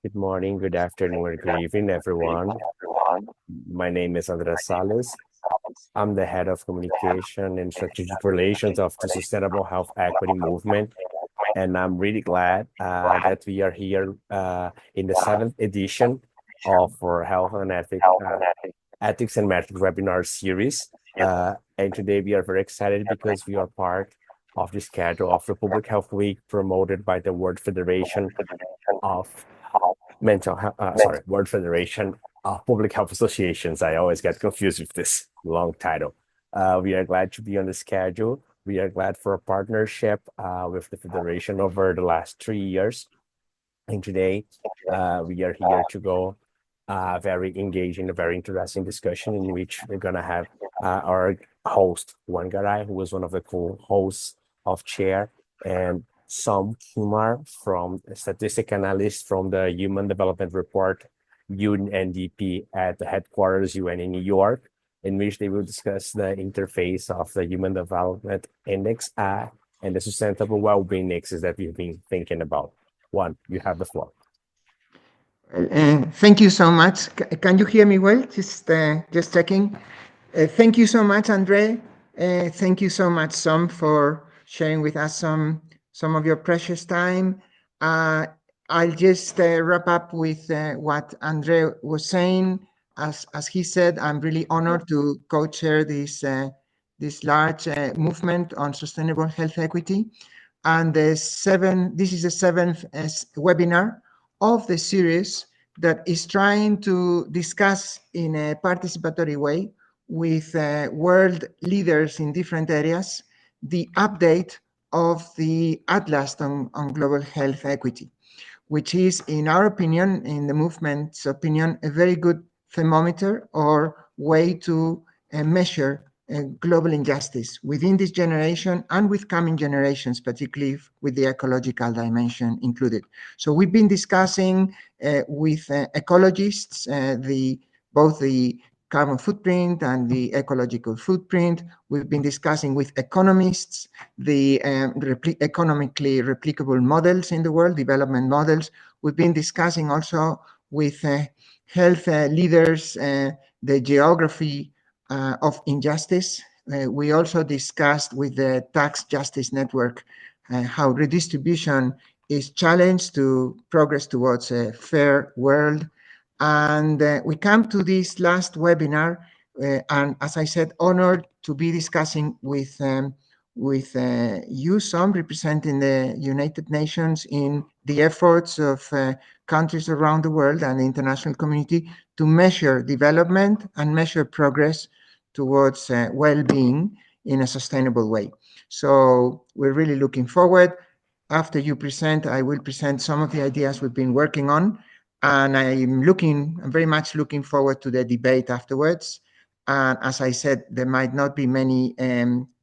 Good morning, good afternoon, or good evening, everyone. My name is Andres Sales. I'm the head of communication and strategic relations of the Sustainable Health Equity Movement. And I'm really glad that we are here in the seventh edition of our Health and Ethics and Metrics Webinar Series. And today we are very excited because we are part of the schedule of the Public Health Week promoted by the World Federation of World Federation of Public Health Associations. I always get confused with this long title. We are glad to be on the schedule. We are glad for a partnership with the Federation over the last 3 years. And today, we are here to go very engaging, a very interesting discussion in which we're going to have our host, Juan Garay, who was one of the co-hosts of Chair, and Som Kumar, from statistic analyst from the Human Development Report, UNDP, at the headquarters UN in New York, in which they will discuss the interface of the Human Development Index and the Sustainable Wellbeing Indexes that we've been thinking about. Juan, you have the floor. Thank you so much. Can you hear me well? Just checking. Thank you so much, Andre. Thank you so much, Som, for sharing with us some of your precious time. I'll just wrap up with what Andre was saying. As he said, I'm really honored to co-chair this large movement on sustainable health equity. And this is the seventh webinar of the series that is trying to discuss in a participatory way with world leaders in different areas the update of the Atlas on Global Health Equity, which is, in our opinion, in the movement's opinion, a very good thermometer or way to measure global injustice within this generation and with coming generations, particularly with the ecological dimension included. So we've been discussing with ecologists both the carbon footprint and the ecological footprint. We've been discussing with economists the economically replicable models in the world, development models. We've been discussing also with health leaders the geography of injustice. We also discussed with the Tax Justice Network how redistribution is challenged to progress towards a fair world. And we come to this last webinar, and as I said, honored to be discussing with you, Som, representing the United Nations in the efforts of countries around the world and the international community to measure development and measure progress towards well-being in a sustainable way. So we're really looking forward. After you present, I will present some of the ideas we've been working on, and I'm very much looking forward to the debate afterwards. And as I said, there might not be many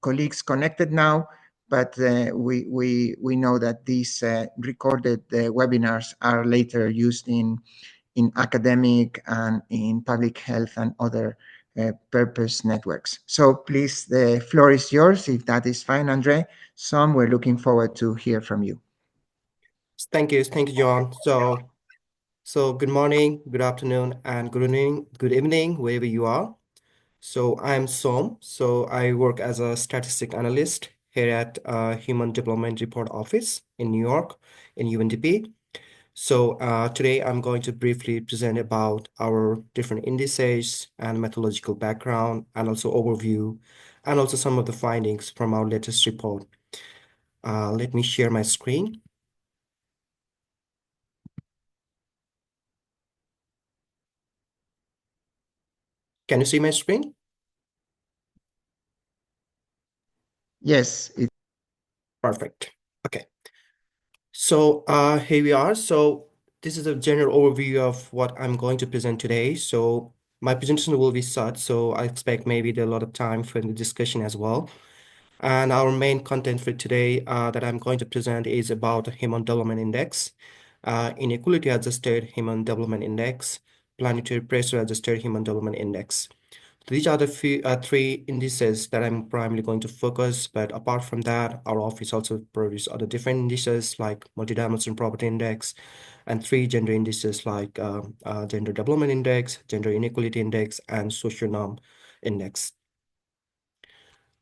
colleagues connected now, but we know that these recorded webinars are later used in academic and in public health and other purpose networks. So please, the floor is yours, if that is fine, Andre. Some, we're looking forward to hear from you. Thank you, John. So good morning, good afternoon, and good evening, wherever you are. So I'm Som. So I work as a statistic analyst here at Human Development Report Office in New York in UNDP. So today I'm going to briefly present about our different indices and methodological background, and also overview, and also some of the findings from our latest report. Let me share my screen. Can you see my screen? Yes. Perfect. Okay. So here we are. So this is a general overview of what I'm going to present today. So my presentation will be short, so I expect maybe there a lot of time for the discussion as well. And our main content for today that I'm going to present is about the Human Development Index, Inequality Adjusted Human Development Index, Planetary Pressure Adjusted Human Development Index. These are the three indices that I'm primarily going to focus. But apart from that, our office also produces other different indices like multidimensional property index and three gender indices like gender development index, gender inequality index, and social norm index.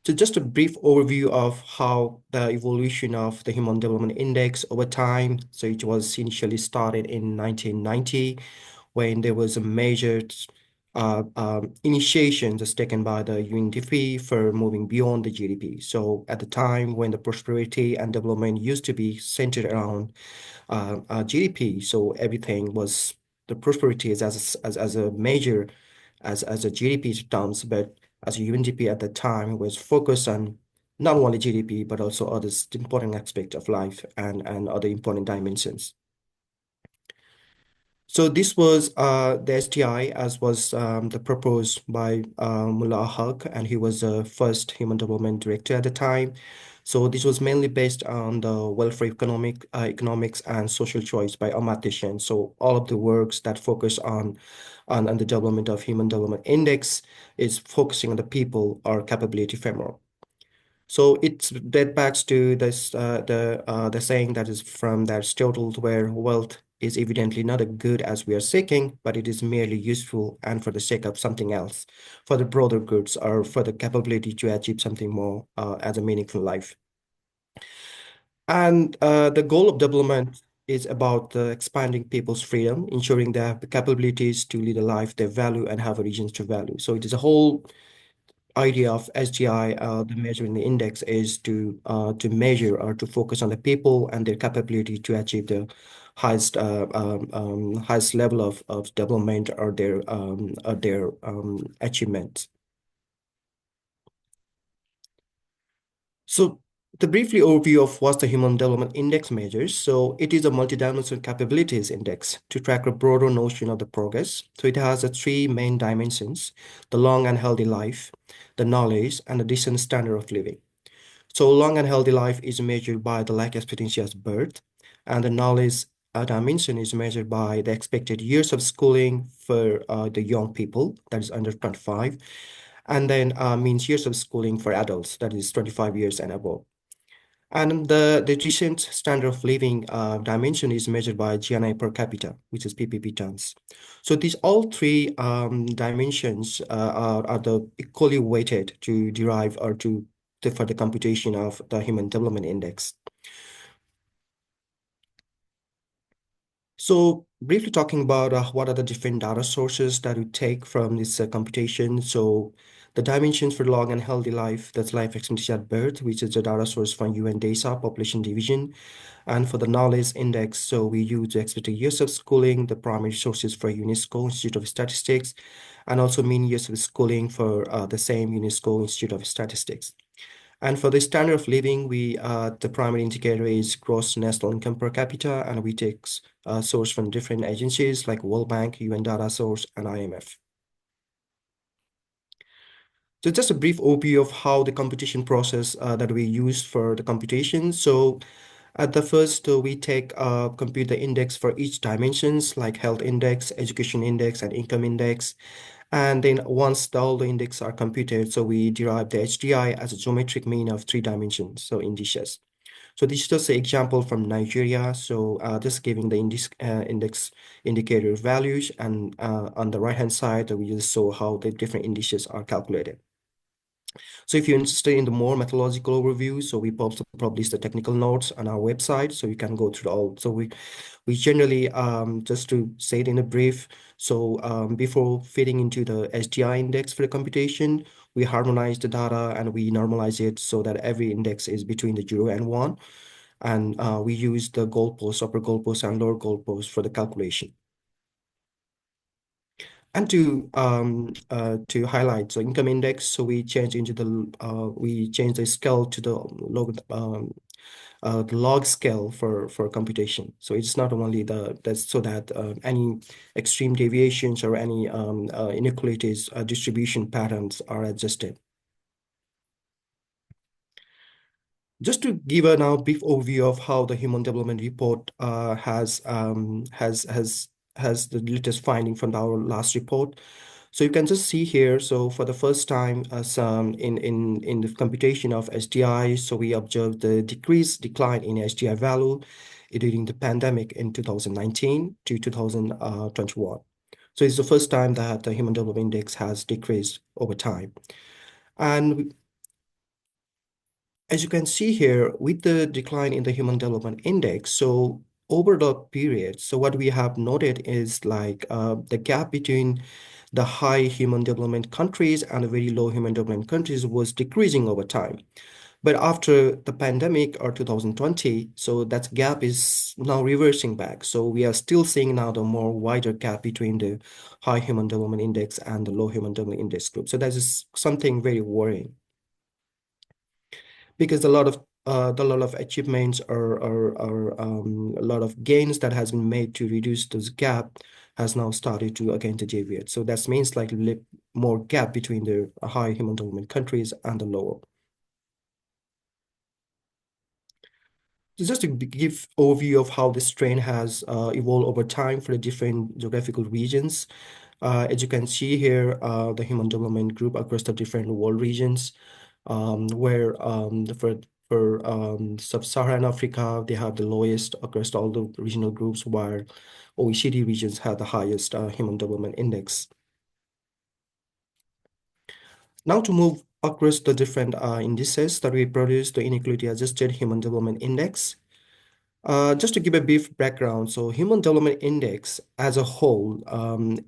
So just a brief overview of how the evolution of the Human Development Index over time. So it was initially started in 1990 when there was a major initiation just taken by the UNDP for moving beyond the GDP. So at the time when the prosperity and development used to be centered around GDP, so everything was the prosperity is as a major as a GDP terms, but as a UNDP at the time was focused on not only GDP but also other important aspects of life and other important dimensions. So this was the STI as was the proposed by Mullah Haq, and he was the first human development director at the time. So this was mainly based on the welfare economics and social choice by Amartya Sen. So all of the works that focus on the development of human development index is focusing on the people or capability framework. So it's that backs to this the saying that is from Aristotle, where wealth is evidently not as good as we are seeking, but it is merely useful and for the sake of something else, for the broader goods or for the capability to achieve something more as a meaningful life. And the goal of development is about expanding people's freedom, ensuring they have the capabilities to lead a life they value and have a reason to value. So it is a whole idea of SGI, the measuring the index is to measure or to focus on the people and their capability to achieve the highest level of development or their achievements. So the briefly overview of what the Human Development Index measures. So it is a multidimensional capabilities index to track a broader notion of the progress. So it has three main dimensions: the long and healthy life, the knowledge, and the decent standard of living. So long and healthy life is measured by the life expectancy at birth, and the knowledge dimension is measured by the expected years of schooling for the young people, that is under 25, and then means years of schooling for adults, that is 25 years and above. And the decent standard of living dimension is measured by GNI per capita, which is PPP terms. So these all three dimensions are the equally weighted to derive or for the computation of the Human Development Index. So briefly talking about what are the different data sources that we take from this computation. So the dimensions for long and healthy life, that's life expectancy at birth, which is the data source from UN DASA, population division. And for the knowledge index, so we use the expected years of schooling, the primary sources for UNESCO, Institute of Statistics, and also mean years of schooling for the same UNESCO, Institute of Statistics. And for the standard of living, the primary indicator is gross national income per capita, and we take source from different agencies like World Bank, UN Data Source, and IMF. So just a brief overview of how the computation process that we use for the computation. So at the first, we compute the index for each dimensions like health index, education index, and income index. And then once all the index are computed, so we derive the HDI as a geometric mean of 3 dimensions, so indices. So this is just an example from Nigeria. So just giving the index indicator values, and on the right-hand side, we just show how the different indices are calculated. So if you're interested in the more methodological overview, so we publish the technical notes on our website, so you can go through all. So we generally, just to say it in a brief, so before fitting into the SDI index for the computation, we harmonize the data and we normalize it so that every index is between the 0 and 1. And we use the goalposts, upper goalposts and lower goalposts for the calculation. And to highlight, so income index, so we change the scale to the log scale for computation. So it's not only so that any extreme deviations or any inequalities distribution patterns are adjusted. Just to give a now brief overview of how the Human Development Report has the latest finding from our last report. So you can just see here, so for the first time in the computation of SDI, so we observed the decline in SDI value during the pandemic in 2019 to 2021. So it's the first time that the Human Development Index has decreased over time. And as you can see here, with the decline in the Human Development Index, so over the period, so what we have noted is like the gap between the high human development countries and the very low human development countries was decreasing over time. But after the pandemic or 2020, so that gap is now reversing back. So we are still seeing now the more wider gap between the high human development index and the low human development index group. So that is something very worrying, because a lot of achievements or a lot of gains that has been made to reduce this gap has now started to again to deviate. So that means like more gap between the high human development countries and the lower. So just to give overview of how this trend has evolved over time for the different geographical regions. As you can see here, the human development group across the different world regions, where for sub-Saharan Africa, they have the lowest across all the regional groups, while OECD regions have the highest human development index. Now to move across the different indices that we produce, the inequality adjusted human development index. Just to give a brief background, so Human Development Index as a whole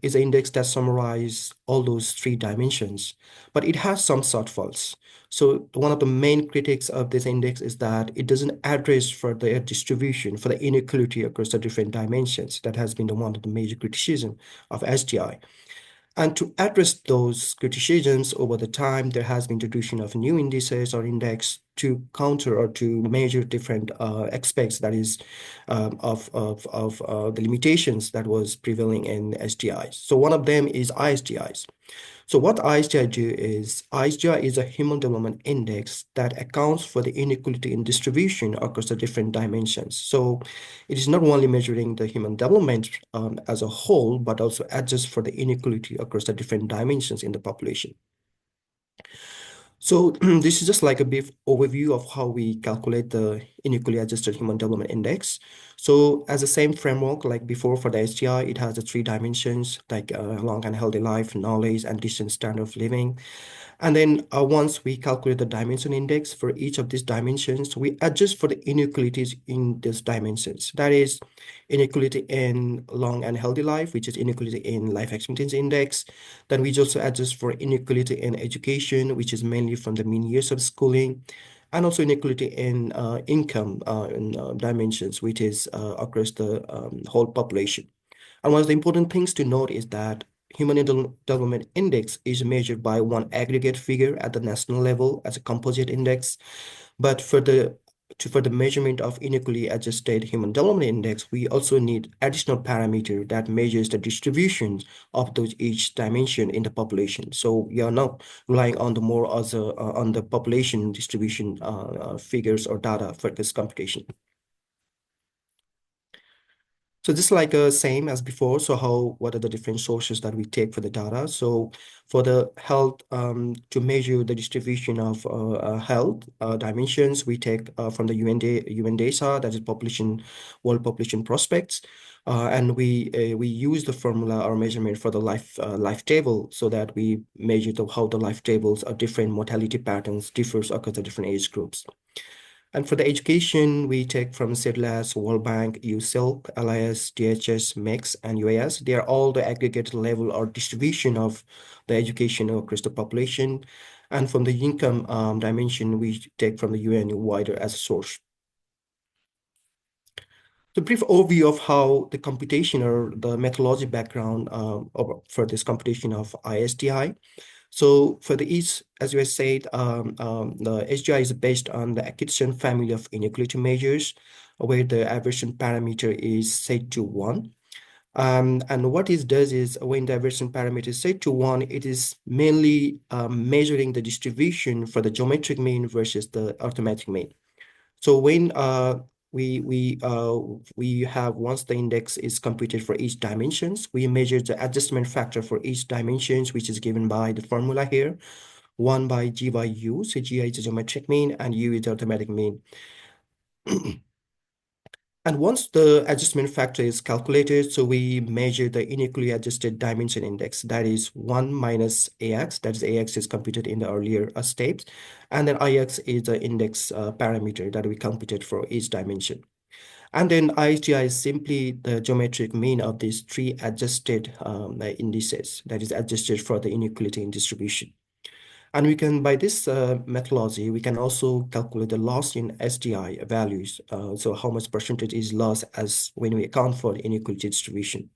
is an index that summarizes all those three dimensions, but it has some shortfalls. So one of the main critics of this index is that it doesn't address for the distribution, for the inequality across the different dimensions. That has been one of the major criticism of SDI. And to address those criticisms over the time, there has been introduction of new indices or index to counter or to measure different aspects that is of the limitations that was prevailing in SDIs. So one of them is ISDIs. So what ISDI do is, ISDI is a human development index that accounts for the inequality in distribution across the different dimensions. So it is not only measuring the human development as a whole, but also adjusts for the inequality across the different dimensions in the population. So this is just like a brief overview of how we calculate the inequally adjusted human development index. So as the same framework like before for the SDI, it has the three dimensions like long and healthy life, knowledge, and decent standard of living. And then once we calculate the dimension index for each of these dimensions, we adjust for the inequalities in these dimensions. That is inequality in long and healthy life, which is inequality in life expectancy index. Then we also adjust for inequality in education, which is mainly from the mean years of schooling, and also inequality in income dimensions, which is across the whole population. And one of the important things to note is that Human Development Index is measured by one aggregate figure at the national level as a composite index. But for the measurement of inequally adjusted Human Development Index, we also need additional parameter that measures the distribution of those each dimension in the population. So we are not relying on the more as on the population distribution figures or data for this computation. So just like same as before, so what are the different sources that we take for the data? So for the health, to measure the distribution of health dimensions, we take from the UN data, that is world population prospects. And we use the formula or measurement for the life table, so that we measure how the life tables are different mortality patterns differs across the different age groups. And for the education, we take from CIDLAS, World Bank, USILC, LIS, DHS, MEX, and UAS. They are all the aggregate level or distribution of the education across the population. And from the income dimension, we take from the UN wider as a source. The brief overview of how the computation or the methodology background for this computation of ISDI. So for the each, as you said, the SGI is based on the accumulation family of inequality measures, where the aversion parameter is set to 1. And what it does is, when the aversion parameter is set to 1, it is mainly measuring the distribution for the geometric mean versus the arithmetic mean. So when we have, once the index is computed for each dimensions, we measure the adjustment factor for each dimensions, which is given by the formula here, 1 by G by U. So G is the geometric mean and U is the arithmetic mean. And once the adjustment factor is calculated, so we measure the inequally adjusted dimension index, that is 1 minus AX, that is AX is computed in the earlier steps, and then IX is the index parameter that we computed for each dimension. And then IHDI is simply the geometric mean of these three adjusted indices, that is adjusted for the inequality in distribution. And we can, by this methodology, we can also calculate the loss in SDI values. So how much percentage is lost as when we account for the inequality distribution.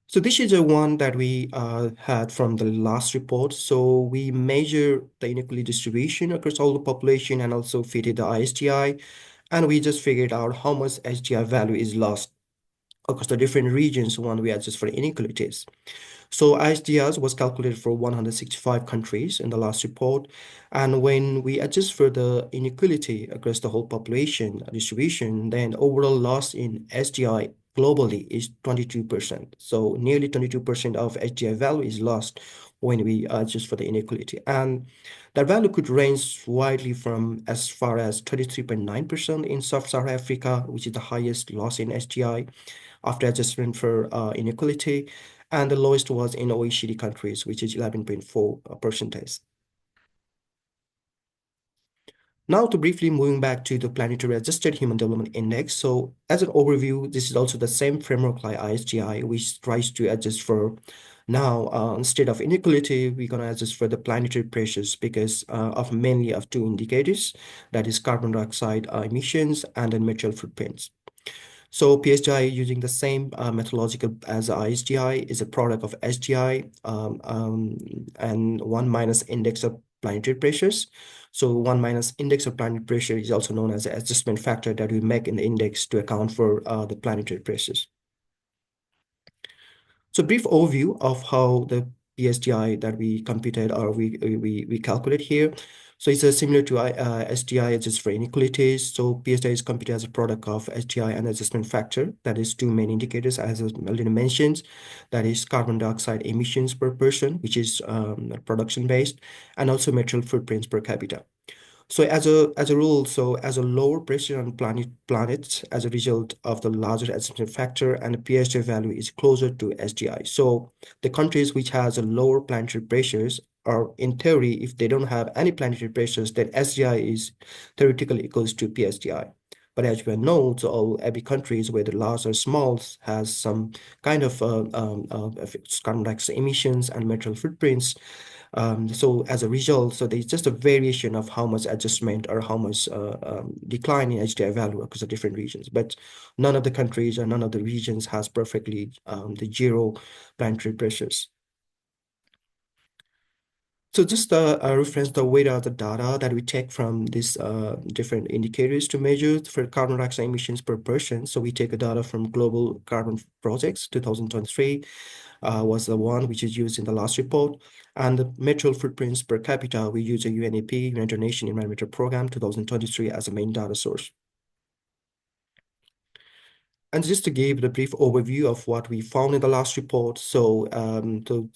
So this is the one that we had from the last report. So we measure the inequality distribution across all the population and also fitted the ISDI. And we just figured out how much SDI value is lost across the different regions when we adjust for inequalities. So ISDS was calculated for 165 countries in the last report. And when we adjust for the inequality across the whole population distribution, then overall loss in SDI globally is 22%. So nearly 22% of SDI value is lost when we adjust for the inequality. And that value could range widely from as far as 33.9% in Sub-Saharan Africa, which is the highest loss in SDI after adjustment for inequality, and the lowest was in OECD countries, which is 11.4%. Now to briefly moving back to the Planetary Adjusted Human Development Index. So as an overview, this is also the same framework like ISGI, which tries to adjust for now, instead of inequality, we're going to adjust for the planetary pressures because of mainly of two indicators, that is carbon dioxide emissions and then material footprints. So PSGI using the same methodological as ISGI is a product of SGI and 1 minus index of planetary pressures. So 1 minus index of planetary pressure is also known as the adjustment factor that we make in the index to account for the planetary pressures. So brief overview of how the PSGI that we computed or we calculate here. So it's similar to SDI adjust for inequalities. So PSGI is computed as a product of SDI and adjustment factor. That is two main indicators, as Melina mentioned. That is carbon dioxide emissions per person, which is production based, and also material footprints per capita. So as a rule, so as a lower pressure on planets as a result of the larger adjustment factor, and the PSGI value is closer to SDI. So the countries which has a lower planetary pressures are, in theory, if they don't have any planetary pressures, then SDI is theoretically equals to PSGI. But as we know, so every countries, whether large or small, has some kind of carbon dioxide emissions and material footprints. So as a result, so there's just a variation of how much adjustment or how much decline in HDI value across the different regions. But none of the countries or none of the regions has perfectly the zero planetary pressures. So just a reference the weight of the data that we take from these different indicators to measure for carbon dioxide emissions per person. So we take a data from Global Carbon Projects 2023 was the one which is used in the last report. And the material footprints per capita, we use a UNEP, United Nations Environmental Program 2023 as a main data source. And just to give the brief overview of what we found in the last report. So the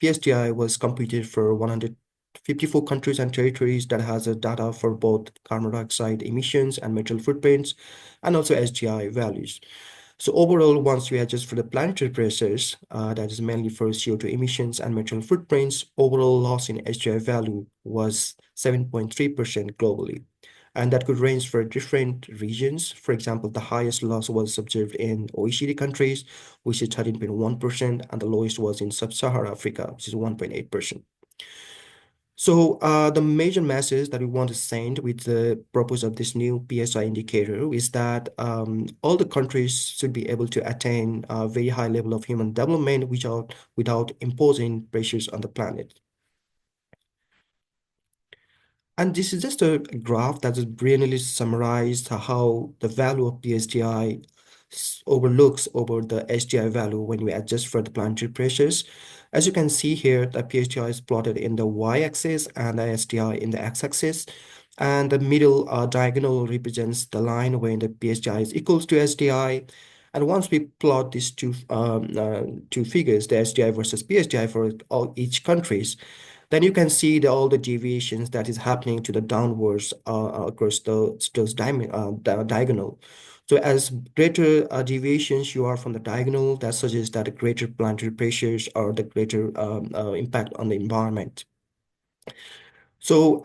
PSGI was completed for 154 countries and territories that has a data for both carbon dioxide emissions and material footprints, and also SGI values. So overall, once we adjust for the planetary pressures, that is mainly for CO2 emissions and material footprints, overall loss in SGI value was 7.3% globally. And that could range for different regions. For example, the highest loss was observed in OECD countries, which is 13.1%, and the lowest was in Sub-Saharan Africa, which is 1.8%. So the major message that we want to send with the purpose of this new PSI indicator is that all the countries should be able to attain a very high level of human development without imposing pressures on the planet. And this is just a graph that is brilliantly summarized how the value of PSGI overlooks over the SGI value when we adjust for the planetary pressures. As you can see here, the PSGI is plotted in the y-axis and the SDI in the x-axis. And the middle diagonal represents the line when the PSGI is equals to SDI. And once we plot these two figures, the SDI versus PSGI for each countries, then you can see all the deviations that is happening to the downwards across those diagonal. So as greater deviations you are from the diagonal, that suggests that the greater planetary pressures or the greater impact on the environment. So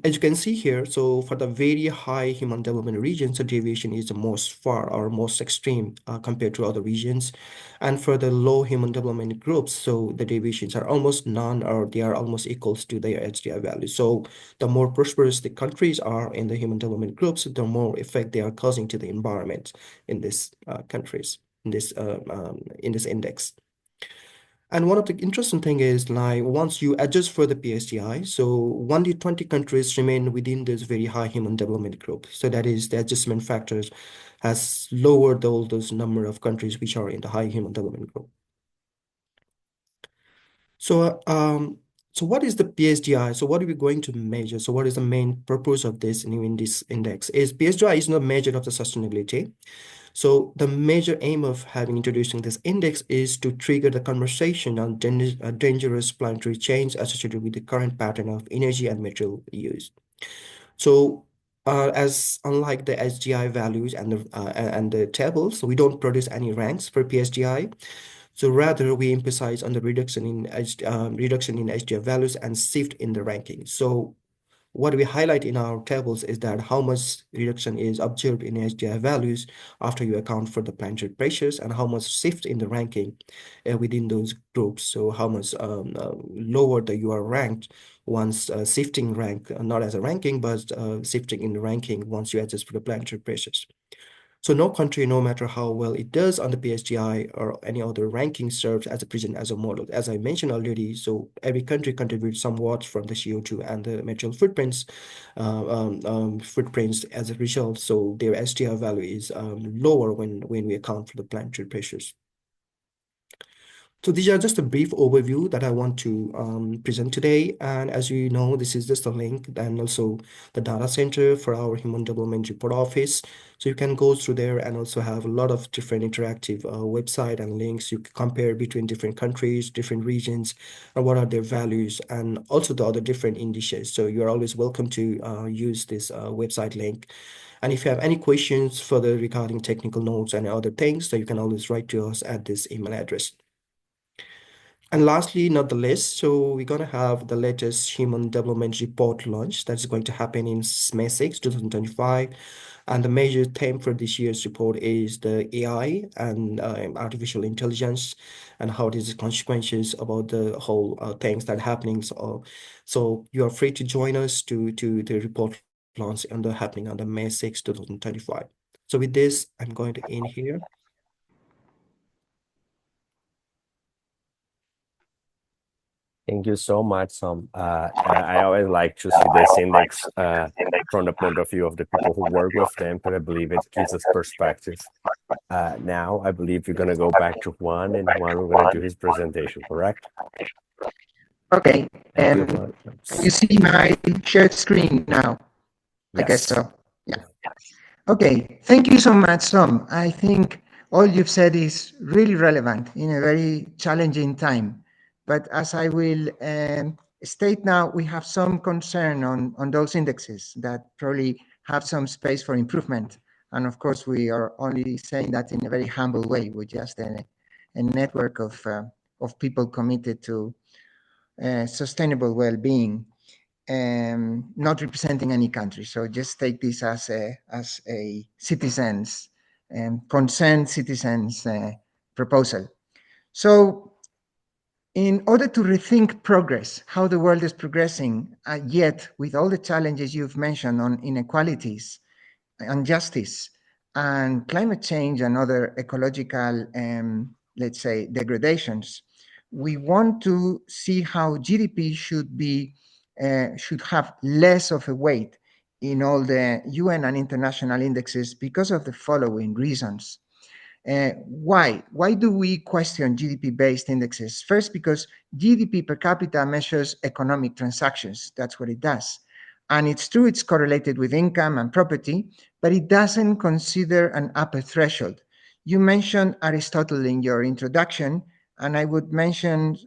as you can see here, so for the very high human development regions, the deviation is the most far or most extreme compared to other regions. And for the low human development groups, so the deviations are almost none or they are almost equals to their HDI value. So the more prosperous the countries are in the human development groups, the more effect they are causing to the environment in these countries, in this index. And one of the interesting thing is like once you adjust for the PSDI, so 1 to 20 countries remain within this very high human development group. So that is the adjustment factors has lowered all those number of countries which are in the high human development group. So what is the PSDI? So what are we going to measure? So what is the main purpose of this in this index? Is PSDI is not a measure of the sustainability. So the major aim of having introducing this index is to trigger the conversation on dangerous planetary change associated with the current pattern of energy and material use. So as unlike the SGI values and the tables, we don't produce any ranks for PSGI. So rather, we emphasize on the reduction in HDI values and shift in the ranking. So what we highlight in our tables is that how much reduction is observed in HDI values after you account for the planetary pressures and how much shift in the ranking within those groups. So how much lower that you are ranked once shifting rank, not as a ranking, but shifting in the ranking once you adjust for the planetary pressures. So no country, no matter how well it does on the PSGI or any other ranking, serves as a present as a model. As I mentioned already, so every country contributes somewhat from the CO2 and the material footprints as a result. So their SDI value is lower when we account for the planetary pressures. So these are just a brief overview that I want to present today. And as you know, this is just a link and also the data center for our Human Development Report Office. So you can go through there and also have a lot of different interactive website and links. You can compare between different countries, different regions, and what are their values, and also the other different indices. So you're always welcome to use this website link. And if you have any questions further regarding technical notes and other things, so you can always write to us at this email address. And lastly, not the least, so we're going to have the latest Human Development Report launch that's going to happen in May 6, 2025. And the major theme for this year's report is the AI and artificial intelligence and how it is consequences about the whole things that are happening. So you are free to join us to the report launch happening on the May 6, 2025. So with this, I'm going to end here. Thank you so much, Som. I always like to see this index from the point of view of the people who work with them, because I believe it gives us perspective. Now, I believe you're going to go back to Juan, and Juan, we're going to do his presentation, correct? Okay. Thank you, Juan. You see my shared screen now? Yes. I guess so. Yeah. Okay. Thank you so much, Som. I think all you've said is really relevant in a very challenging time. But as I will state now, we have some concern on those indexes that probably have some space for improvement. And of course, we are only saying that in a very humble way. We're just a network of people committed to sustainable well-being, not representing any country. So just take this as a citizens concerned citizens proposal. So in order to rethink progress, how the world is progressing, yet with all the challenges you've mentioned on inequalities, injustice, and climate change and other ecological, let's say, degradations, we want to see how GDP should have less of a weight in all the UN and international indexes because of the following reasons. Why? Why do we question GDP-based indexes? First, because GDP per capita measures economic transactions. That's what it does. And it's true, it's correlated with income and property, but it doesn't consider an upper threshold. You mentioned Aristotle in your introduction, and I would mention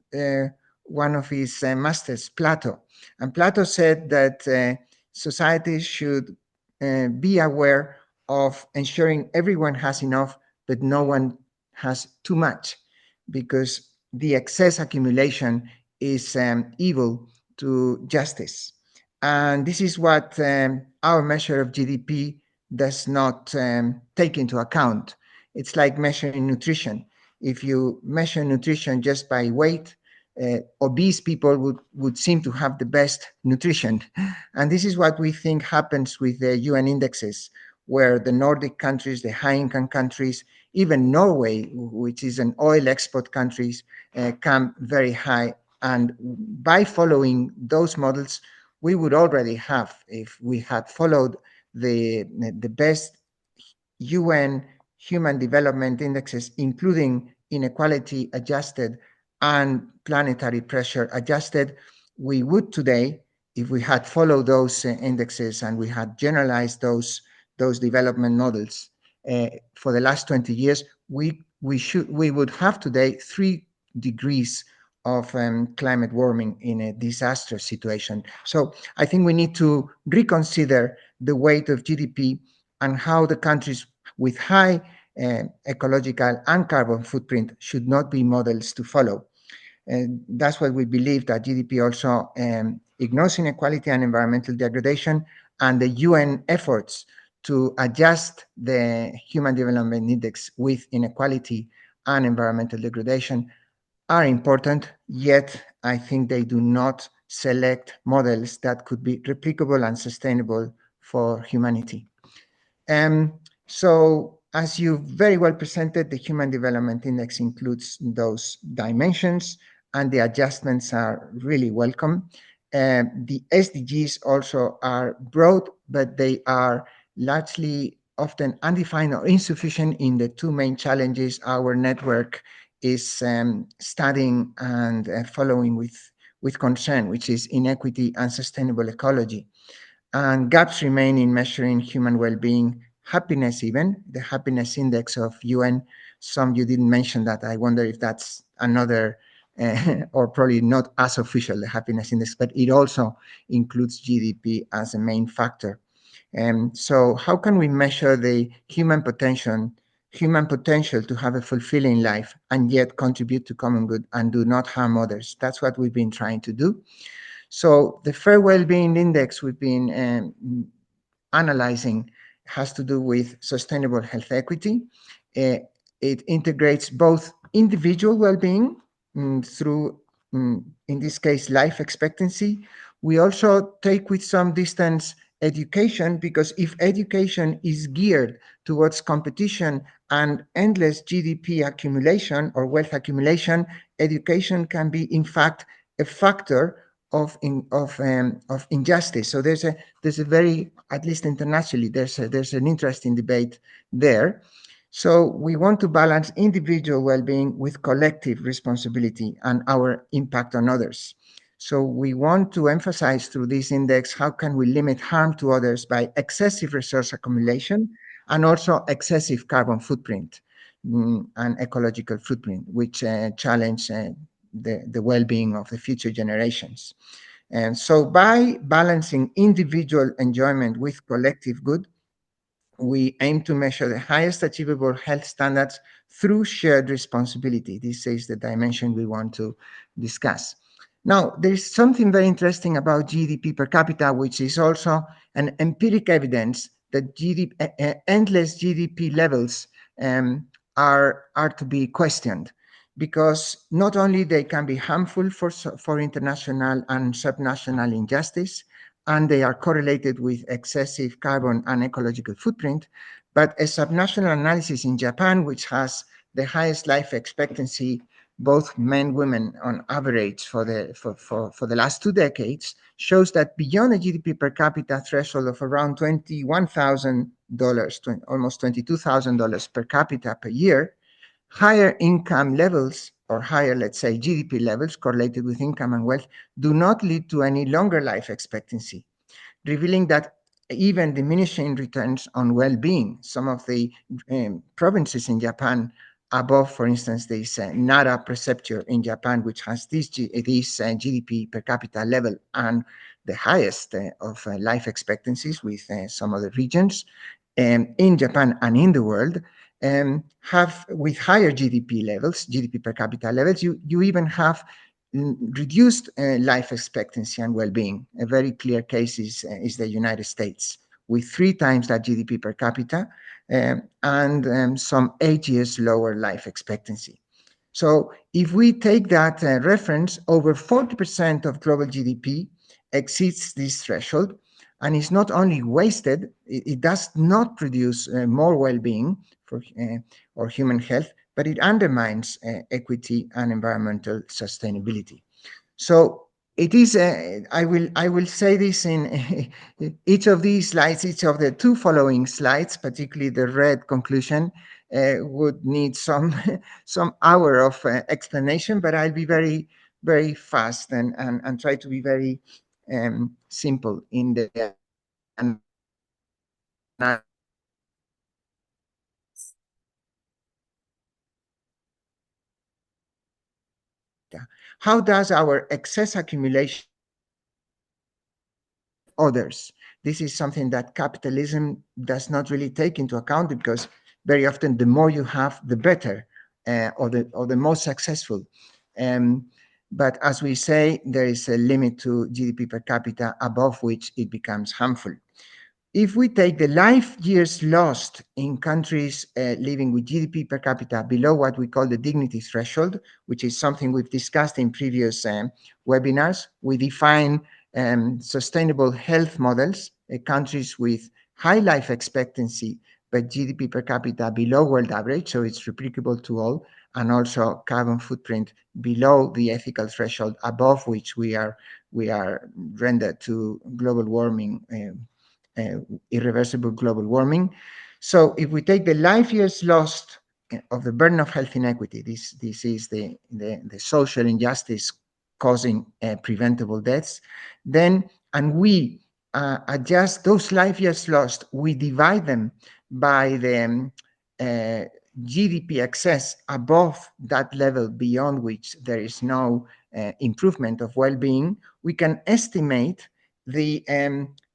one of his masters, Plato. And Plato said that societies should be aware of ensuring everyone has enough, but no one has too much, because the excess accumulation is evil to justice. And this is what our measure of GDP does not take into account. It's like measuring nutrition. If you measure nutrition just by weight, obese people would seem to have the best nutrition. And this is what we think happens with the UN indexes, where the Nordic countries, the high-income countries, even Norway, which is an oil export country, come very high. And by following those models, we would already have, if we had followed the best UN human development indexes, including inequality adjusted and planetary pressure adjusted, we would today, if we had followed those indexes and we had generalized those development models for the last 20 years, we would have today 3 degrees of climate warming in a disastrous situation. So I think we need to reconsider the weight of GDP and how the countries with high ecological and carbon footprint should not be models to follow. And that's what we believe, that GDP also ignores inequality and environmental degradation, and the UN efforts to adjust the Human Development Index with inequality and environmental degradation are important, yet I think they do not select models that could be replicable and sustainable for humanity. So as you very well presented, the Human Development Index includes those dimensions, and the adjustments are really welcome. The SDGs also are broad, but they are largely often undefined or insufficient in the 2 main challenges our network is studying and following with concern, which is inequity and sustainable ecology. And gaps remain in measuring human well-being, happiness even, the happiness index of UN. Some you didn't mention that. I wonder if that's another, or probably not as official, the happiness index, but it also includes GDP as a main factor. So how can we measure the human potential to have a fulfilling life and yet contribute to common good and do not harm others? That's what we've been trying to do. So the Fair Wellbeing Index we've been analyzing has to do with sustainable health equity. It integrates both individual well-being through, in this case, life expectancy. We also take with some distance education, because if education is geared towards competition and endless GDP accumulation or wealth accumulation, education can be, in fact, a factor of injustice. So there's a very, at least internationally, there's an interesting debate there. So we want to balance individual well-being with collective responsibility and our impact on others. So we want to emphasize through this index how can we limit harm to others by excessive resource accumulation and also excessive carbon footprint and ecological footprint, which challenge the well-being of the future generations. And so by balancing individual enjoyment with collective good, we aim to measure the highest achievable health standards through shared responsibility. This is the dimension we want to discuss. Now, there is something very interesting about GDP per capita, which is also an empiric evidence that endless GDP levels are to be questioned, because not only they can be harmful for international and subnational injustice, and they are correlated with excessive carbon and ecological footprint, but a subnational analysis in Japan, which has the highest life expectancy, both men, women on average for the last 2 decades, shows that beyond a GDP per capita threshold of around $21,000, almost $22,000 per capita per year, higher income levels, or higher, let's say, GDP levels correlated with income and wealth, do not lead to any longer life expectancy. revealing that even diminishing returns on well-being, some of the provinces in Japan above, for instance, this Nara Prefecture in Japan, which has this GDP per capita level and the highest of life expectancies with some other regions in Japan and in the world, have with higher GDP levels, GDP per capita levels, you even have reduced life expectancy and well-being. A very clear case is the United States, with 3 times that GDP per capita and some 8 years lower life expectancy. So if we take that reference, over 40% of global GDP exceeds this threshold, and is not only wasted, it does not produce more well-being for or human health, but it undermines equity and environmental sustainability. So it is, I will say this in each of these slides, each of the 2 following slides, particularly the red conclusion, would need some hour of explanation, but I'll be very, very fast and try to be very simple in the how does our excess accumulation others? This is something that capitalism does not really take into account, because very often the more you have, the better, or the most successful. But as we say, there is a limit to GDP per capita above which it becomes harmful. If we take the life years lost in countries living with GDP per capita below what we call the dignity threshold, which is something we've discussed in previous webinars, we define sustainable health models, countries with high life expectancy, but GDP per capita below world average, so it's replicable to all, and also carbon footprint below the ethical threshold, above which we are rendered to global warming, irreversible global warming. So if we take the life years lost of the burden of health inequity, this is the social injustice causing preventable deaths, then, and we adjust those life years lost, we divide them by the GDP excess above that level beyond which there is no improvement of well-being, we can estimate the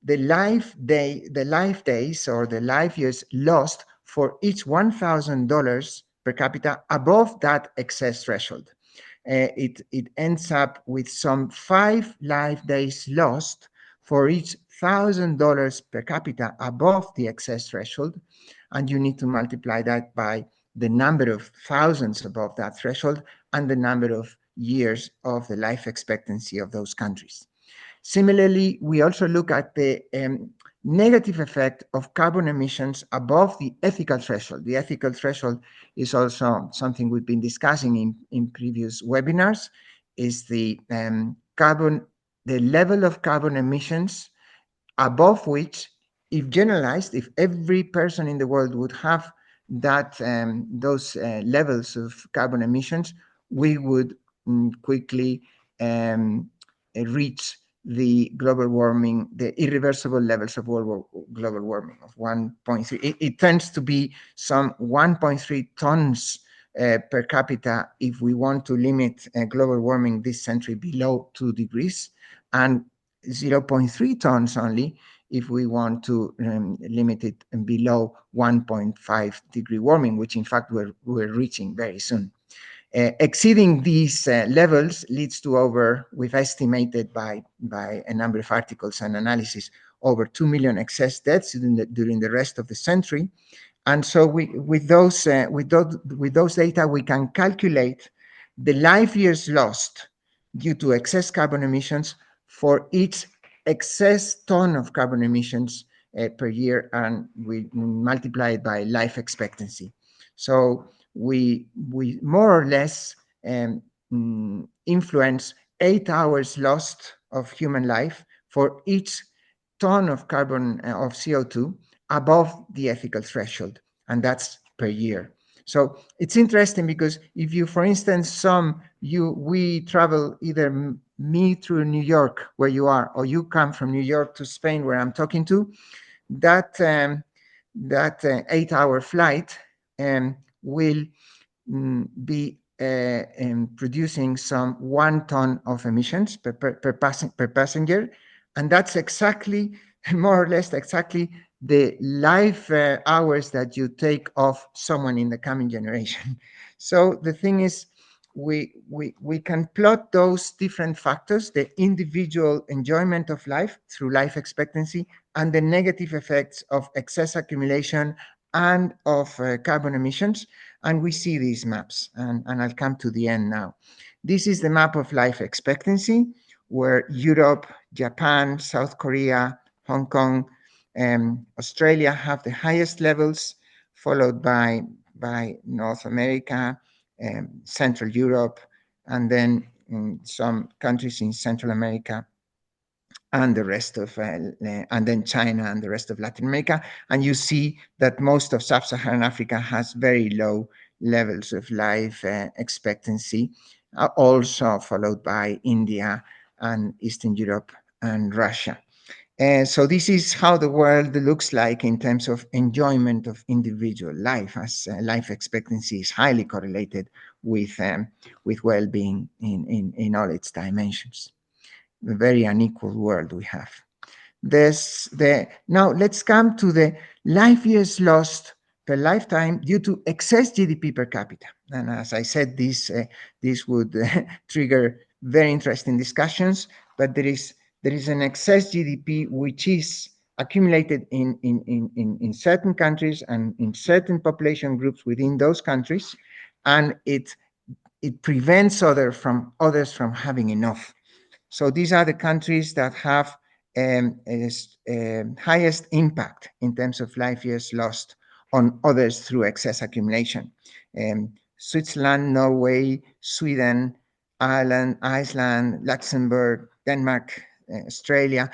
life days or the life years lost for each $1,000 per capita above that excess threshold. It ends up with some 5 life days lost for each $1,000 per capita above the excess threshold, and you need to multiply that by the number of thousands above that threshold and the number of years of the life expectancy of those countries. Similarly, we also look at the negative effect of carbon emissions above the ethical threshold. The ethical threshold is also something we've been discussing in previous webinars, is the level of carbon emissions above which, if generalized, if every person in the world would have that those levels of carbon emissions, we would quickly reach the global warming, the irreversible levels of global warming of 1.3. It tends to be some 1.3 tons per capita if we want to limit global warming this century below 2 degrees, and 0.3 tons only if we want to limit it below 1.5 degree warming, which in fact we're reaching very soon. Exceeding these levels leads to over, we've estimated by a number of articles and analysis, over 2 million excess deaths during the rest of the century. And so with those data, we can calculate the life years lost due to excess carbon emissions for each excess ton of carbon emissions per year, and we multiply it by life expectancy. So we more or less influence 8 hours lost of human life for each ton of carbon of CO2 above the ethical threshold, and that's per year. So it's interesting because if you, for instance, sum we travel either me through New York, where you are, or you come from New York to Spain, where I'm talking to, that 8-hour flight will be producing some 1 ton of emissions per passenger, and that's exactly, more or less exactly, the life hours that you take off someone in the coming generation. So the thing is, we can plot those different factors, the individual enjoyment of life through life expectancy, and the negative effects of excess accumulation and of carbon emissions. And we see these maps, and I'll come to the end now. This is the map of life expectancy, where Europe, Japan, South Korea, Hong Kong, Australia have the highest levels, followed by North America, Central Europe, and then some countries in Central America, and the rest of, and then China and the rest of Latin America. And you see that most of Sub-Saharan Africa has very low levels of life expectancy, also followed by India and Eastern Europe and Russia. So this is how the world looks like in terms of enjoyment of individual life, as life expectancy is highly correlated with well-being in all its dimensions. A very unequal world we have. Now let's come to the life years lost per lifetime due to excess GDP per capita. And as I said, this would trigger very interesting discussions, but there is an excess GDP which is accumulated in certain countries and in certain population groups within those countries, and it prevents others from having enough. So these are the countries that have highest impact in terms of life years lost on others through excess accumulation. Switzerland, Norway, Sweden, Ireland, Iceland, Luxembourg, Denmark, Australia,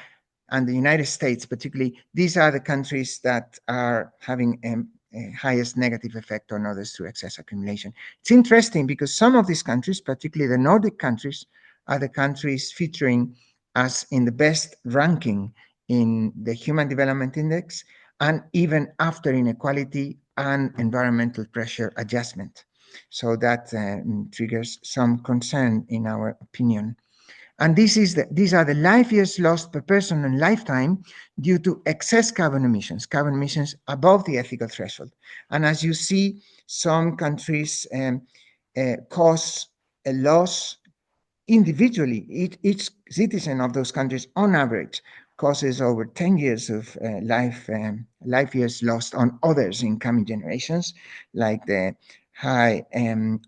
and the United States particularly. These are the countries that are having a highest negative effect on others through excess accumulation. It's interesting because some of these countries, particularly the Nordic countries, are the countries featuring as in the best ranking in the Human Development Index, and even after inequality and environmental pressure adjustment. So that triggers some concern in our opinion. And these are the life years lost per person in lifetime due to excess carbon emissions above the ethical threshold. And as you see, some countries cause a loss individually. Each citizen of those countries, on average, causes over 10 years of life years lost on others in coming generations, like the high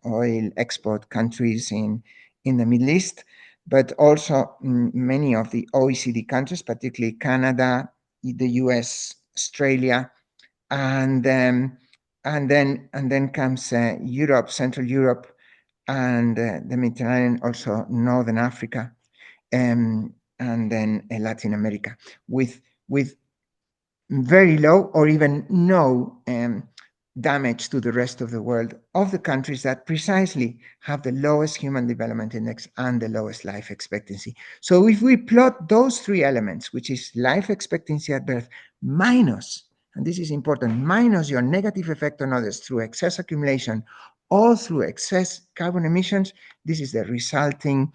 oil export countries in the Middle East, but also many of the OECD countries, particularly Canada, the US, Australia, and then comes Europe, Central Europe, and the Mediterranean, also Northern Africa, and then Latin America, with very low or even no damage to the rest of the world of the countries that precisely have the lowest Human Development Index and the lowest life expectancy. So if we plot those three elements, which is life expectancy at birth minus, and this is important, minus your negative effect on others through excess accumulation or through excess carbon emissions, this is the resulting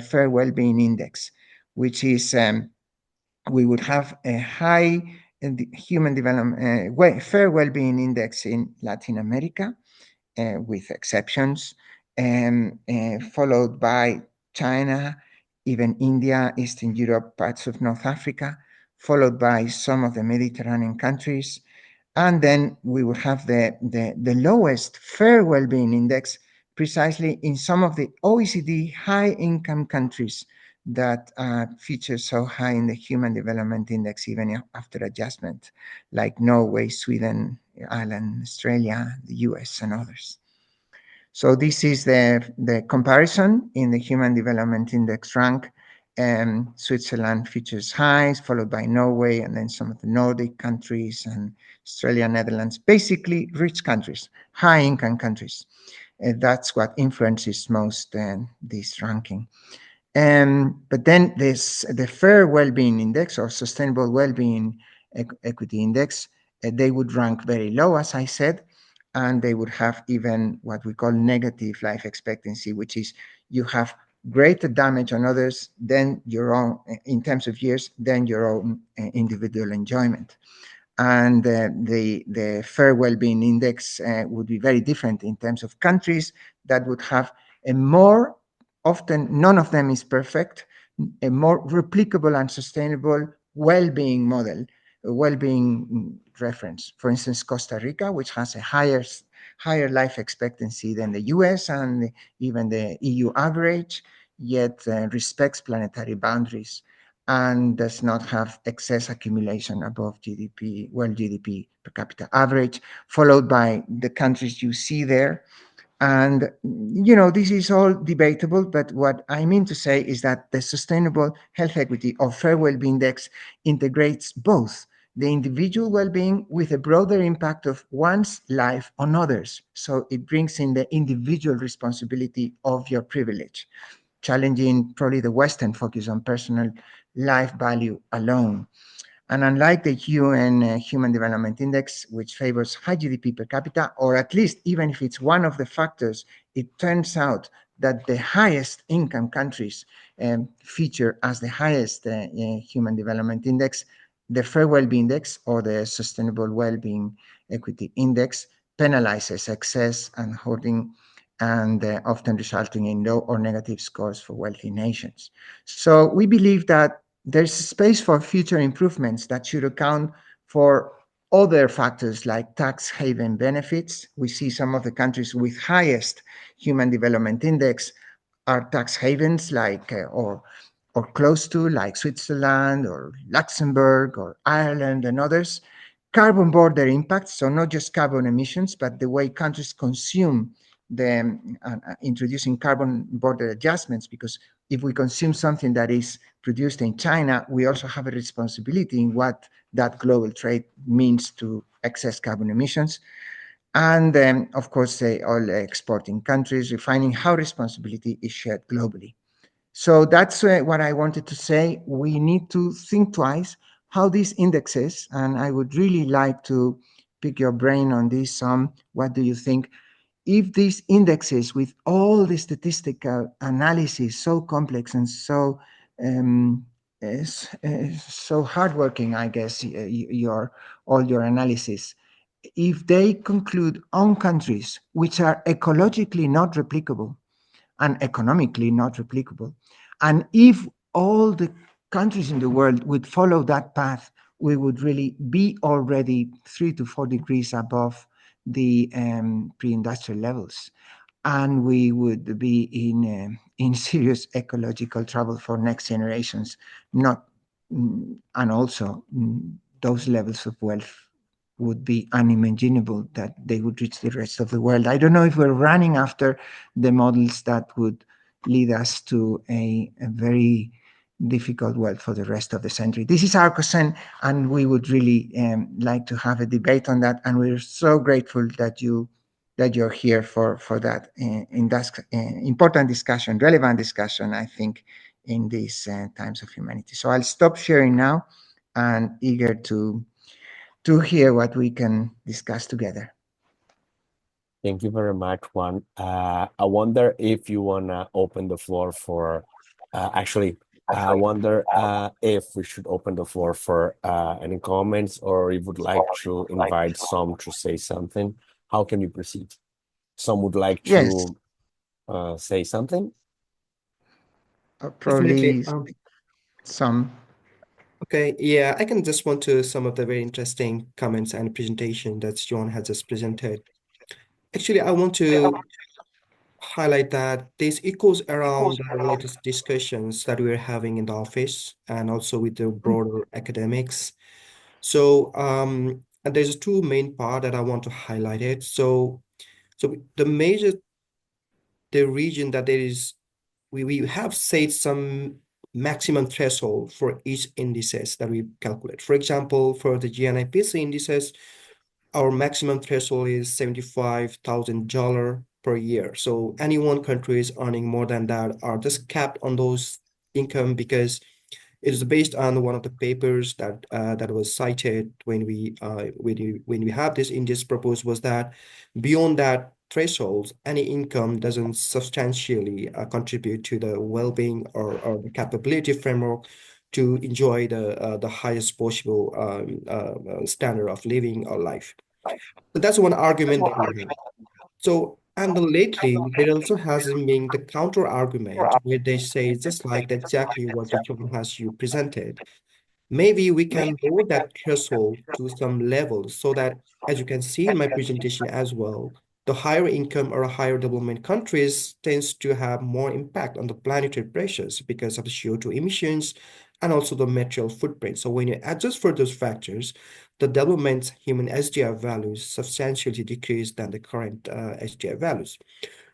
fair well-being index, which is we would have a high human development fair well-being index in Latin America, with exceptions, followed by China, even India, Eastern Europe, parts of North Africa, followed by some of the Mediterranean countries. And then we would have the lowest fair well-being index precisely in some of the OECD high-income countries that feature so high in the Human Development Index even after adjustment, like Norway, Sweden, Ireland, Australia, the US, and others. So this is the comparison in the Human Development Index rank Switzerland features highs, followed by Norway, and then some of the Nordic countries and Australia, Netherlands, basically rich countries, high-income countries. That's what influences most this ranking. But then there's the Fair Wellbeing Index or Sustainable Wellbeing Equity Index. They would rank very low, as I said, and they would have even what we call negative life expectancy, which is you have greater damage on others than your own, in terms of years, than your own individual enjoyment. And the Fair Wellbeing Index would be very different in terms of countries that would have a more, often none of them is perfect, a more replicable and sustainable well-being model, a well-being reference. For instance, Costa Rica, which has a higher life expectancy than the US and even the EU average, yet respects planetary boundaries and does not have excess accumulation above GDP, world GDP per capita average, followed by the countries you see there. And, this is all debatable, but what I mean to say is that the Sustainable Health Equity or Fair Wellbeing Index integrates both the individual well-being with a broader impact of one's life on others. So it brings in the individual responsibility of your privilege, challenging probably the Western focus on personal life value alone. And unlike the UN Human Development Index, which favors high GDP per capita, or at least even if it's one of the factors, it turns out that the highest income countries feature as the highest Human Development Index. The Fair Wellbeing Index or the Sustainable Wellbeing Equity Index penalizes excess and hoarding and often resulting in low or negative scores for wealthy nations. So we believe that there's space for future improvements that should account for other factors like tax haven benefits. We see some of the countries with highest human development index are tax havens like or close to, like Switzerland or Luxembourg or Ireland and others. Carbon border impacts, so not just carbon emissions, but the way countries consume them, introducing carbon border adjustments, because if we consume something that is produced in China, we also have a responsibility in what that global trade means to excess carbon emissions. And then, of course, all exporting countries, refining how responsibility is shared globally. So that's what I wanted to say. We need to think twice how these indexes, and I would really like to pick your brain on this. What do you think? If these indexes, with all the statistical analysis, so complex and so so hardworking, I guess, all your analysis, if they conclude on countries which are ecologically not replicable and economically not replicable, and if all the countries in the world would follow that path, we would really be already 3 to 4 degrees above the pre-industrial levels, and we would be in serious ecological trouble for next generations. Not, and also those levels of wealth would be unimaginable that they would reach the rest of the world. I don't know if we're running after the models that would lead us to a very difficult world for the rest of the century. This is our concern, and we would really like to have a debate on that. And we're so grateful that you're here for that important discussion, relevant discussion, I think, in these times of humanity. So I'll stop sharing now, and eager to hear what we can discuss together. Thank you very much, Juan. I wonder if you want to open the floor for, I wonder if we should open the floor for any comments, or you would like to invite Som to say something. How can we proceed? Some would like to say something? Probably some. Okay, yeah, I can respond to some of the very interesting comments and presentation that John has just presented. Actually, I want to highlight that this echoes around the latest discussions that we're having in the office and also with the broader academics. So, and there's two main part that I want to highlight it. So the region that there is, we have said some maximum threshold for each indices that we calculate. For example, for the GNIPC indices, our maximum threshold is $75,000 per year. So any one country is earning more than that are just capped on those income, because it is based on one of the papers that that was cited when we have this index proposed, was that beyond that threshold, any income doesn't substantially contribute to the well-being or the capability framework to enjoy the highest possible standard of living or life. So that's one argument that we have. So, and lately, there also has been the counter argument where they say just like exactly what you presented. Maybe we can lower that threshold to some level so that, as you can see in my presentation as well, the higher income or higher development countries tends to have more impact on the planetary pressures because of the CO2 emissions and also the material footprint. So when you adjust for those factors, the development human SDR values substantially decrease than the current SDR values.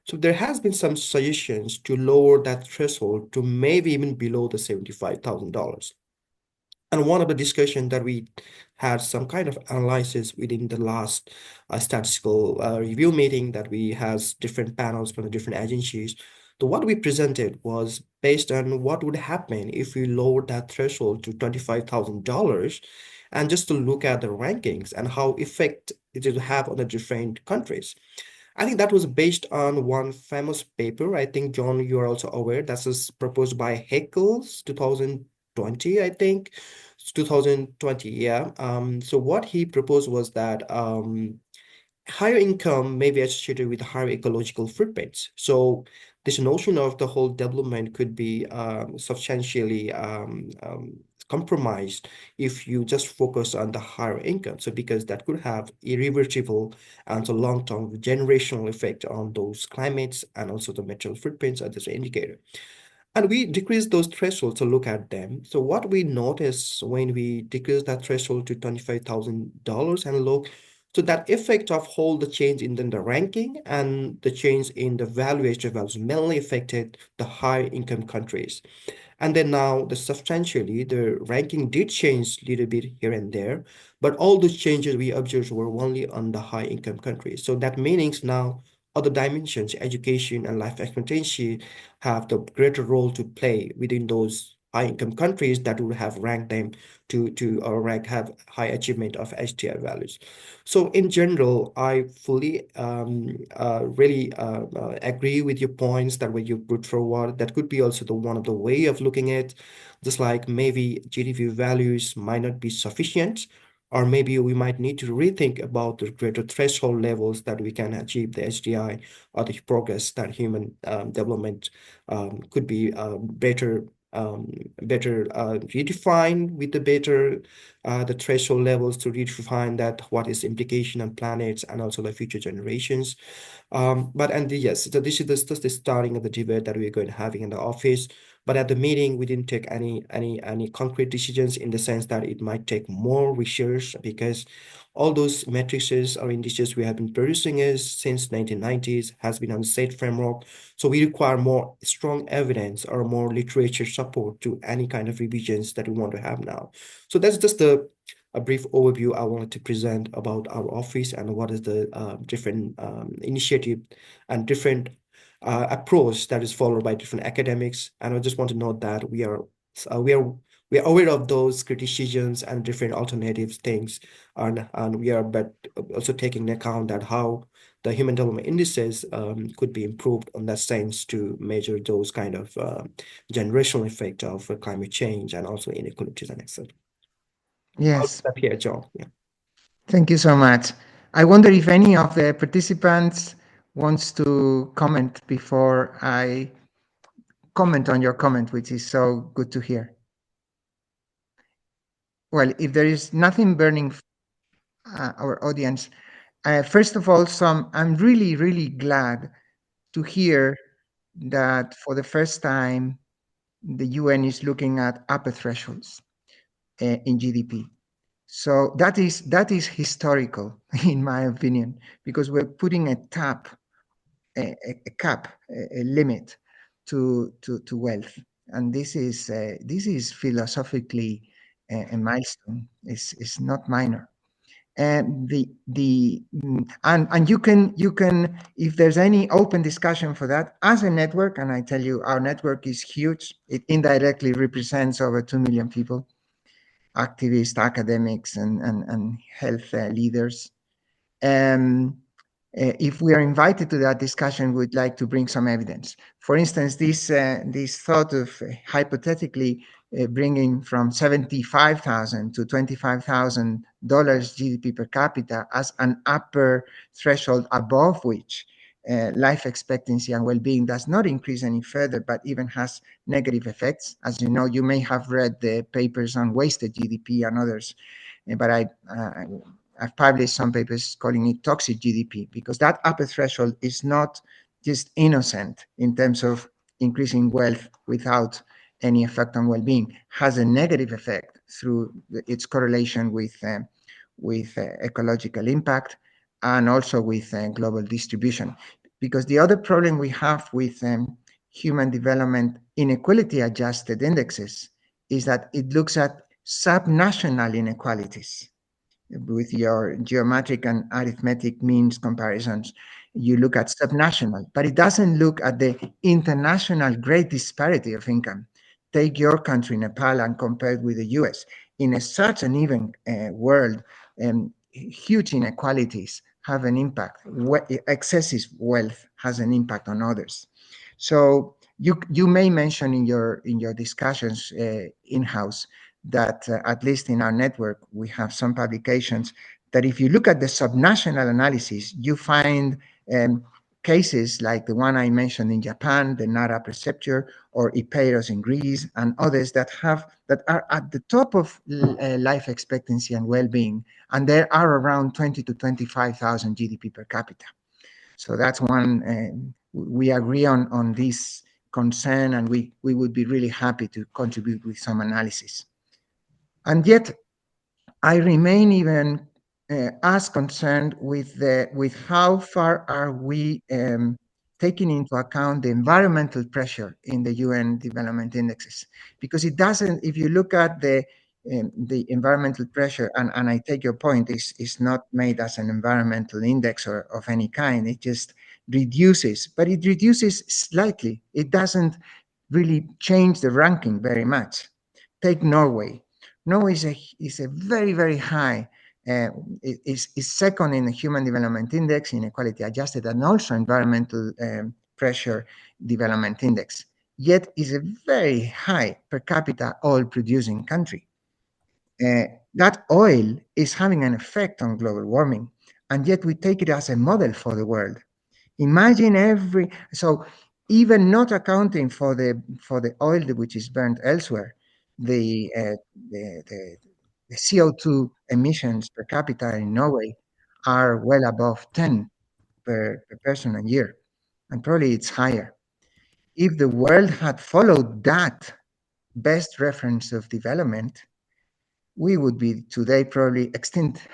So there has been some suggestions to lower that threshold to maybe even below the $75,000. And one of the discussion that we had some kind of analysis within the last statistical review meeting that we has different panels from the different agencies. So what we presented was based on what would happen if we lowered that threshold to $25,000, and just to look at the rankings and how effect it would have on the different countries. I think that was based on one famous paper. I think, John, you are also aware, that was proposed by Heckles 2020, I think. It's 2020, yeah. So what he proposed was that higher income may be associated with higher ecological footprints. So this notion of the whole development could be substantially compromised if you just focus on the higher income. So because that could have irreversible and so long-term generational effect on those climates and also the material footprints as an indicator. And we decrease those thresholds to look at them. So what we notice when we decrease that threshold to $25,000 and look, so that effect of whole the change in the ranking and the change in the valuation values mainly affected the high income countries. And then now the substantially the ranking did change a little bit here and there, but all those changes we observed were only on the high income countries. So that means now other dimensions, education and life expectancy, have the greater role to play within those high income countries that would have ranked them to or rank have high achievement of HTI values. So in general, I fully really agree with your points that were you put forward. That could be also the one of the way of looking at, just like maybe GDP values might not be sufficient, or maybe we might need to rethink about the greater threshold levels that we can achieve the HDI or the progress that human development could be better redefined with the better the threshold levels to redefine that what is implication on planets and also the future generations. Yes, so this is just the starting of the debate that we're going to having in the office. But at the meeting, we didn't take any concrete decisions in the sense that it might take more research, because all those matrices or indices we have been producing is since 1990s has been on the state framework. So we require more strong evidence or more literature support to any kind of revisions that we want to have now. So that's just a brief overview I wanted to present about our office and what is the different initiative and different approach that is followed by different academics. And I just want to note that we are aware of those criticisms and different alternatives things, and we are but also taking into account that how the human development indices could be improved on that sense to measure those kind of generational effect of climate change and also inequalities and etc. I'll Yes. stop here, John. Yeah. Thank you so much. I wonder if any of the participants wants to comment before I comment on your comment, which is so good to hear. Well, if there is nothing burning our audience, first of all, I'm really, really glad to hear that for the first time, the UN is looking at upper thresholds in GDP. So that is historical, in my opinion, because we're putting a cap, a limit to wealth. and this is philosophically a milestone. It's not minor. And and you can if there's any open discussion for that as a network, and I tell you our network is huge. It indirectly represents over 2 million people, activists, academics, and health leaders. If we are invited to that discussion, we'd like to bring some evidence. For instance, this thought of hypothetically bringing from $75,000 to $25,000 GDP per capita as an upper threshold above which life expectancy and well-being does not increase any further, but even has negative effects. As you know, you may have read the papers on wasted GDP and others, but I've published some papers calling it toxic GDP, because that upper threshold is not just innocent in terms of increasing wealth without any effect on well-being, has a negative effect through its correlation with ecological impact and also with global distribution. Because the other problem we have with human development inequality adjusted indexes is that it looks at subnational inequalities. With your geometric and arithmetic means comparisons, you look at subnational, but it doesn't look at the international great disparity of income. Take your country, Nepal, and compare it with the US. In such an even world, huge inequalities have an impact. Excessive wealth has an impact on others. So you may mention in your discussions in-house that at least in our network, we have some publications that if you look at the subnational analysis, you find cases like the one I mentioned in Japan, the Nara Preceptor, or Ipeiros in Greece, and others that are at the top of life expectancy and well-being, and there are around 20 to 25,000 GDP per capita. So that's one, we agree on this concern, and we would be really happy to contribute with some analysis. And yet, I remain even as concerned with how far are we taking into account the environmental pressure in the UN development indexes, because it doesn't. If you look at the environmental pressure, and I take your point, is not made as an environmental index or of any kind. It just reduces, but it reduces slightly. It doesn't really change the ranking very much. Take Norway. Norway is a very, very high, is second in the Human Development Index, inequality adjusted, and also environmental pressure development index, yet is a very high per capita oil producing country. That oil is having an effect on global warming, and yet we take it as a model for the world. Imagine so even not accounting for the oil which is burned elsewhere, the CO2 emissions per capita in Norway are well above 10 per person a year, and probably it's higher. If the world had followed that best reference of development, we would be today probably extinct.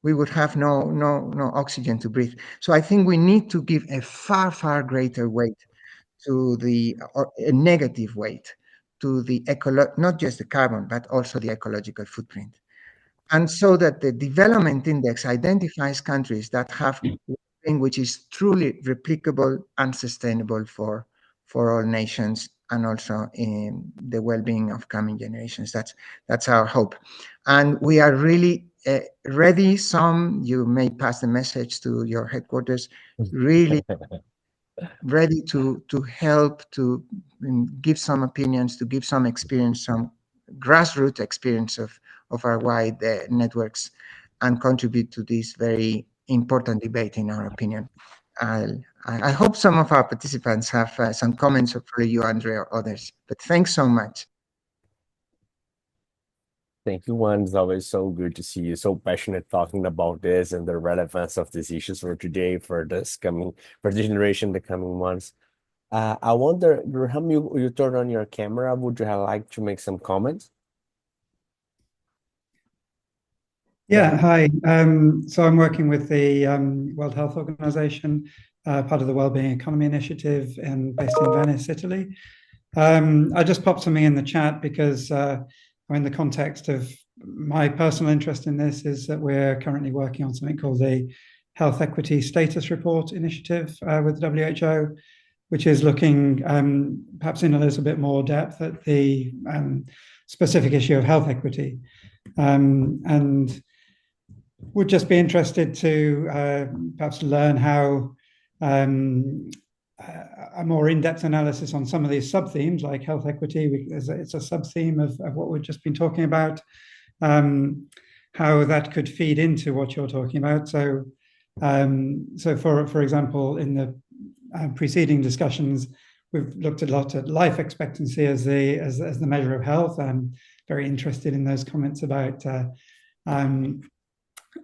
We would have no oxygen to breathe. So I think we need to give a far greater weight to a negative weight to the not just the carbon, but also the ecological footprint. And so that the development index identifies countries that have thing which is truly replicable and sustainable for all nations, and also in the well-being of coming generations. That's our hope. And we are really ready. You may pass the message to your headquarters, really ready to help, to give some opinions, to give some experience, some grassroots experience of our wide networks, and contribute to this very important debate, in our opinion. I hope some of our participants have some comments for you, Andre, or others, but thanks so much. Thank you, Juan. It's always so good to see you so passionate talking about this and the relevance of these issues for today, for the generation, the coming months. I wonder, Graham, you turn on your camera. Would you like to make some comments? Yeah, hi. So I'm working with the World Health Organization, part of the Wellbeing Economy Initiative, and based in Venice, Italy. I just popped something in the chat because in the context of my personal interest in this is that we're currently working on something called the Health Equity Status Report Initiative with the WHO, which is looking perhaps in a little bit more depth at the specific issue of health equity. And would just be interested to perhaps learn how a more in-depth analysis on some of these sub-themes like health equity, it's a sub-theme of what we've just been talking about, how that could feed into what you're talking about. So for example, in the preceding discussions, we've looked a lot at life expectancy as the measure of health. I'm very interested in those comments about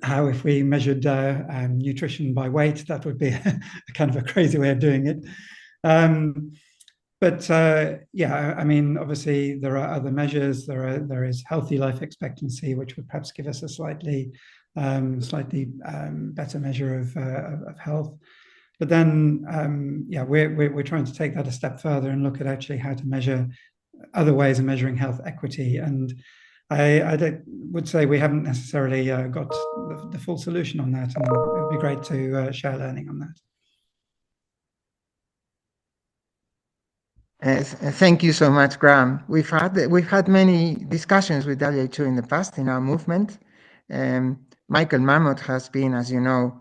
how if we measured nutrition by weight, that would be a kind of a crazy way of doing it. But yeah, I mean, obviously there are other measures. There is healthy life expectancy, which would perhaps give us a slightly better measure of health. But then, yeah, we're trying to take that a step further and look at actually how to measure other ways of measuring health equity. And I would say we haven't necessarily got the full solution on that, and it would be great to share learning on that. Thank you so much, Graham. We've had many discussions with WHO in the past in our movement. Michael Marmot has been, as you know,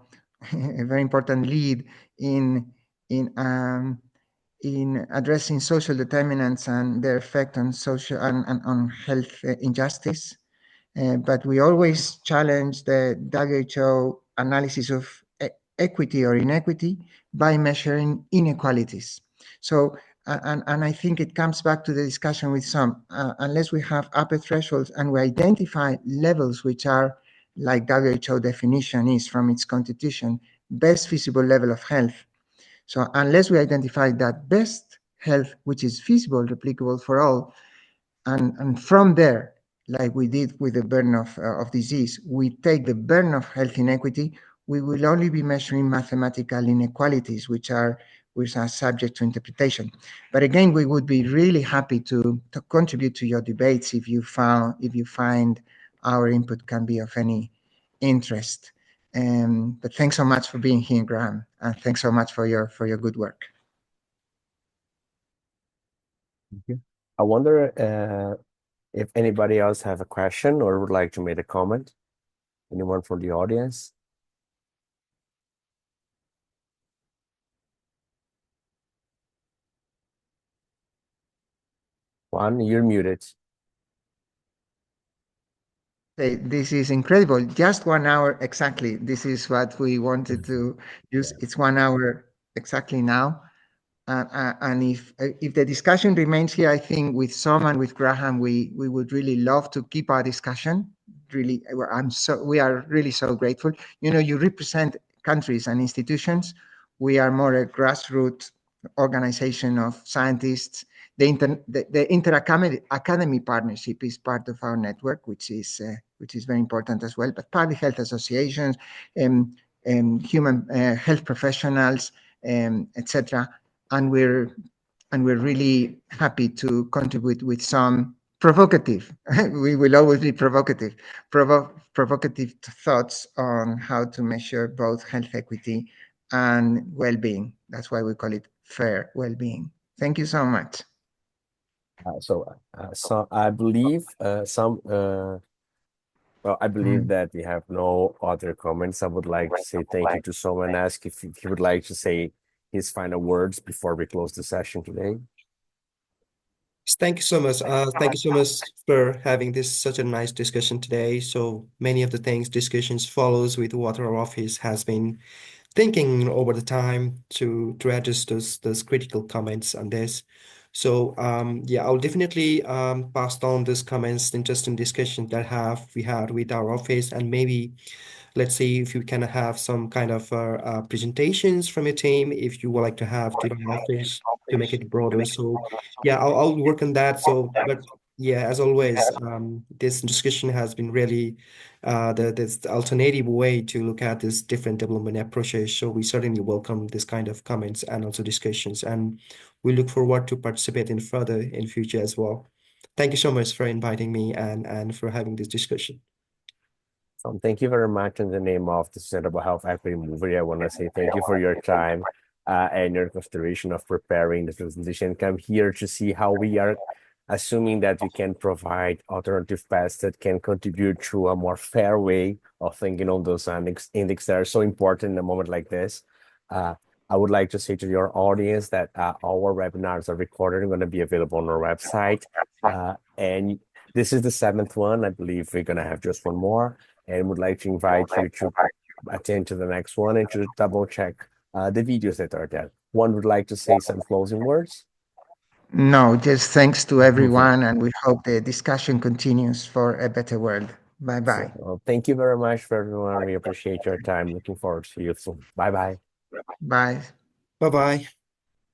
a very important lead in addressing social determinants and their effect on social and on health injustice. But we always challenge the WHO analysis of equity or inequity by measuring inequalities. So, and I think it comes back to the discussion with Som. Unless we have upper thresholds and we identify levels which are, like WHO definition is from its constitution, best feasible level of health. So unless we identify that best health, which is feasible, replicable for all, and from there, like we did with the burden of disease, we take the burden of health inequity, we will only be measuring mathematical inequalities, which are subject to interpretation. But again, we would be really happy to contribute to your debates if you find our input can be of any interest. But thanks so much for being here, Graham, and thanks so much for your good work. Thank you. I wonder if anybody else have a question or would like to make a comment. Anyone from the audience? Juan, you're muted. This is incredible. Just 1 hour exactly. This is what we wanted to use. It's 1 hour exactly now. And if the discussion remains here, I think with Som and with Graham, we would really love to keep our discussion. Really, we are really so grateful. You know, you represent countries and institutions. We are more a grassroots organization of scientists. The inter-academy partnership is part of our network, which is very important as well. But public health associations, human health professionals, etc. And we're really happy to contribute with some provocative. We will always be provocative thoughts on how to measure both health equity and well-being. That's why we call it fair well-being. Thank you so much. So I believe I believe that we have no other comments. I would like to say thank you to someone and ask if he would like to say his final words before we close the session today. Thank you so much. Thank you so much for having such a nice discussion today. So many of the discussions follows with what our office has been thinking over the time to address those critical comments on this. So yeah, I'll definitely pass on those comments, interesting discussion that we had with our office, and maybe let's see if you can have some kind of presentations from your team if you would like to have to the office to make it broader. So yeah, I'll work on that. So, but Yeah, as always, this discussion has been really this alternative way to look at this different development approaches. So we certainly welcome this kind of comments and also discussions, and we look forward to participate in further in future as well. Thank you so much for inviting me and for having this discussion. Thank you very much. In the name of the Sustainable Health Equity Movement, I want to say thank you for your time and your consideration of preparing this presentation. Come here to see how we are assuming that we can provide alternative paths that can contribute to a more fair way of thinking on those index that are so important in a moment like this. I would like to say to your audience that our webinars are recorded and going to be available on our website. And this is the 7th one. I believe we're going to have just one more, and would like to invite you to attend to the next one and to double check the videos that are there. One would like to say some closing words. No, just thanks to everyone, and we hope the discussion continues for a better world. Bye-bye. So, thank you very much for everyone. We appreciate your time. Looking forward to you soon. Bye-bye. Bye. Bye-bye.